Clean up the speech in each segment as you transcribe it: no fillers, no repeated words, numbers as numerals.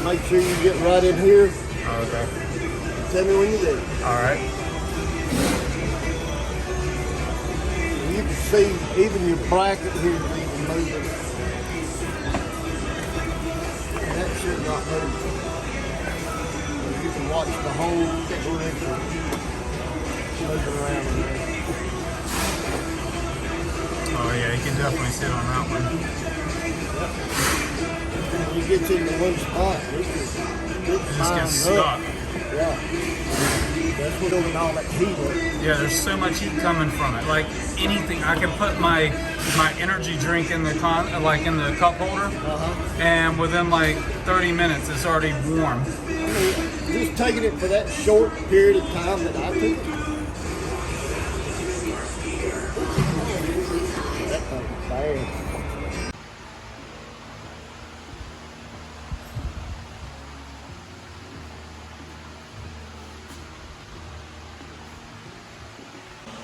make sure you get right in here. Okay. Tell me when you're ready. All right. You can see even your bracket here is even moving. And that should not move. You can watch the whole differential moving around in there. Oh yeah, you can definitely sit on that one. Yep. When you get into one spot, it Just gets stuck. Yeah. That's what doing all that heat up. Yeah, there's so much heat coming from it. Like anything, I can put my energy drink in the in the cup holder, and within like 30 minutes, it's already warm. I mean, just taking it for that short period of time that I took it. That thing's bad.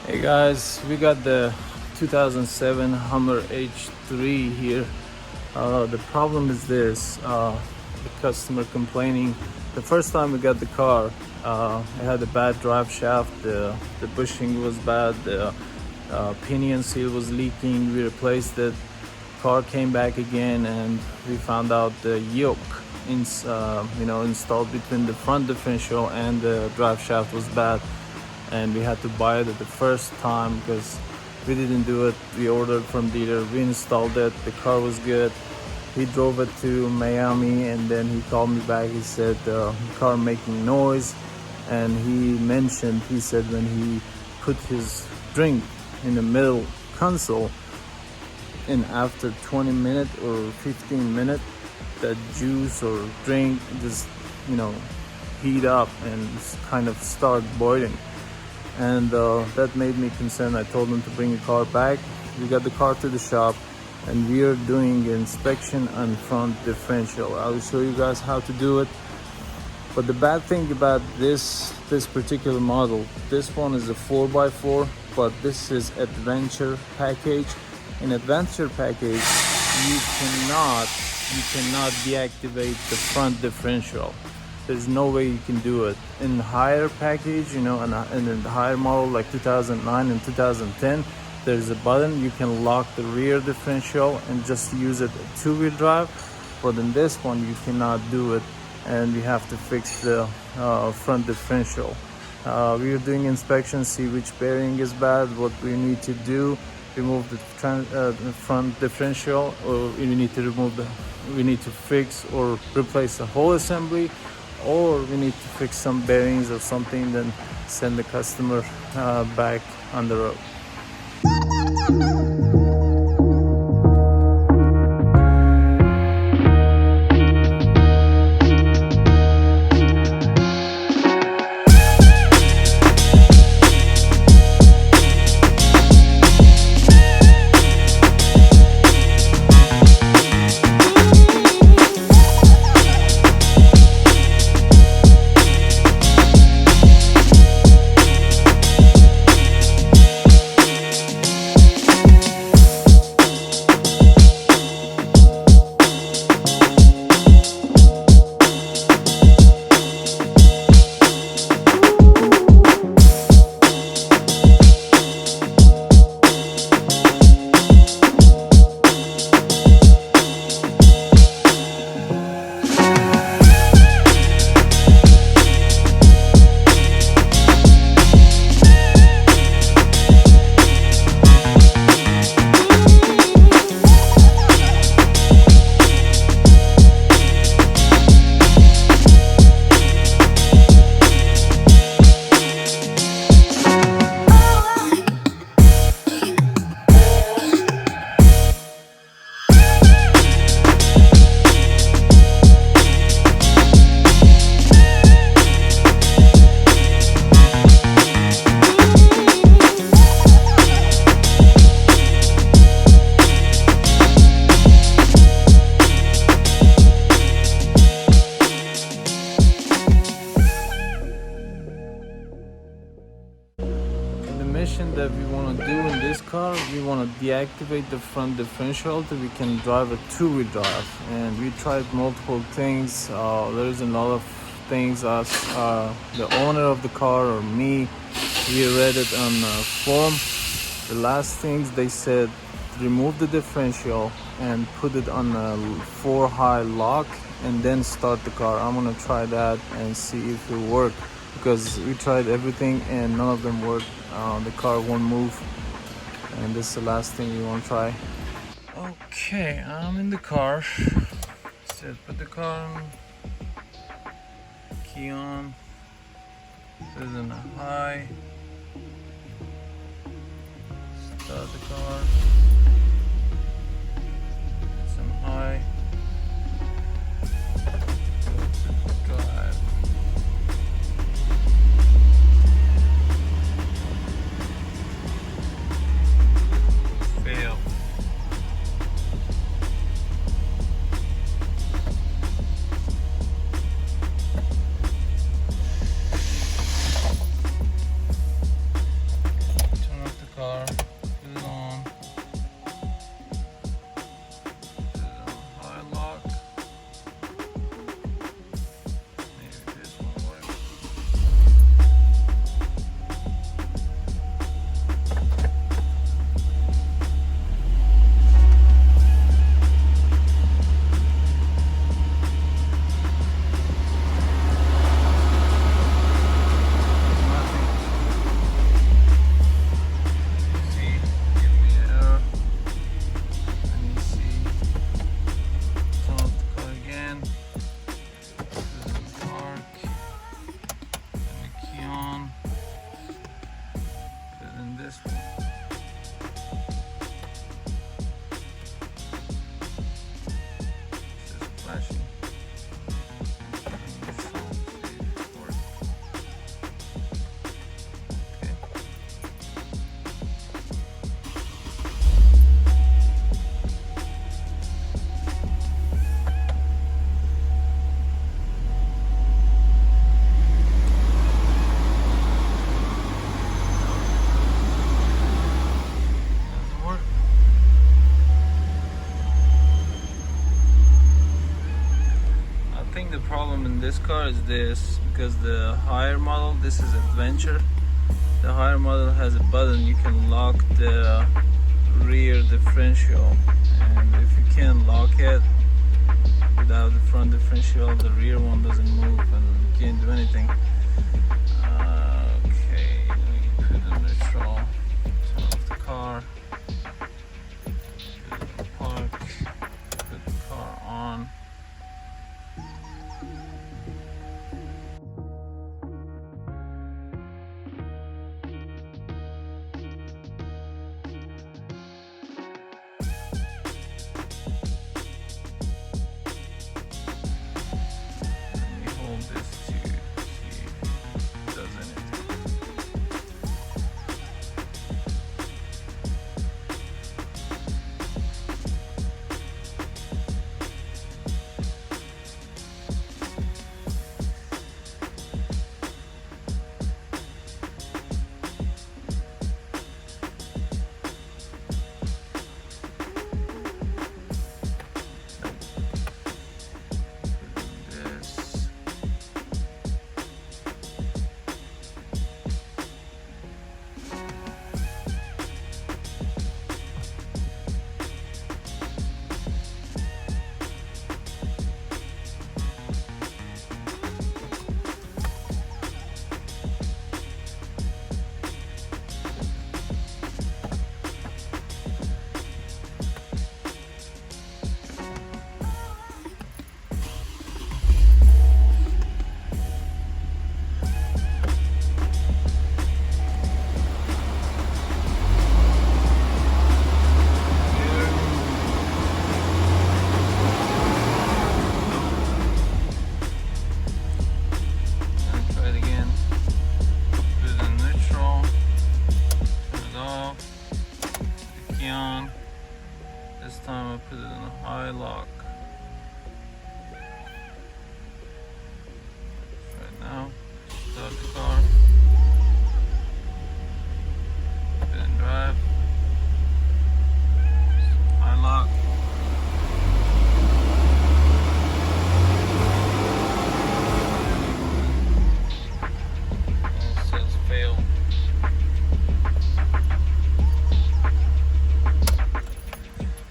Hey guys, we got the 2007 Hummer H3 here. The problem is this, the customer complaining. The first time we got the car, it had a bad drive shaft, the bushing was bad, the pinion seal was leaking. We replaced it, car came back again, and we found out the yoke installed between the front differential and the drive shaft was bad. And we had to buy it at the first time because we didn't do it. We ordered from dealer, we installed it, the car was good. He drove it to Miami and then he called me back. He said the car making noise, and he said when he put his drink in the middle console, and after 20 minutes or 15 minutes, that juice or drink just heat up and kind of start boiling. And that made me concerned. I told him to bring the car back. We got the car to the shop and we are doing inspection on front differential. I will show you guys how to do it. But the bad thing about this particular model, this one is a 4x4, but this is Adventure package. In Adventure package, you cannot deactivate the front differential. There's no way you can do it. In the higher package, and in the higher model like 2009 and 2010, there's a button you can lock the rear differential and just use it a two-wheel drive. But in this one, you cannot do it, and we have to fix the front differential. We are doing inspection, see which bearing is bad, what we need to do. Remove the front differential, or we need to fix or replace the whole assembly, or we need to fix some bearings or something, then send the customer back on the road. want to deactivate the front differential so we can drive a two-wheel drive. And we tried multiple things. There is a lot of things as the owner of the car or me, we read it on forum. The last things they said, remove the differential and put it on a 4-high lock and then start the car. I'm gonna try that and see if it worked, because we tried everything and none of them worked. The car won't move, and this is the last thing you want to try. Okay, I'm in the car. Said put the car on, key on. This is in a high. Start the car. Some high. Drive. Fail. Turn off the car. Put it on. Put it on high lock. Maybe this one works. I think the problem in this car is this, because the higher model, this is Adventure, the higher model has a button you can lock the rear differential, and if you can't lock it without the front differential, the rear one doesn't move and you can't do anything. Okay, let me put the neutral, turn off the car.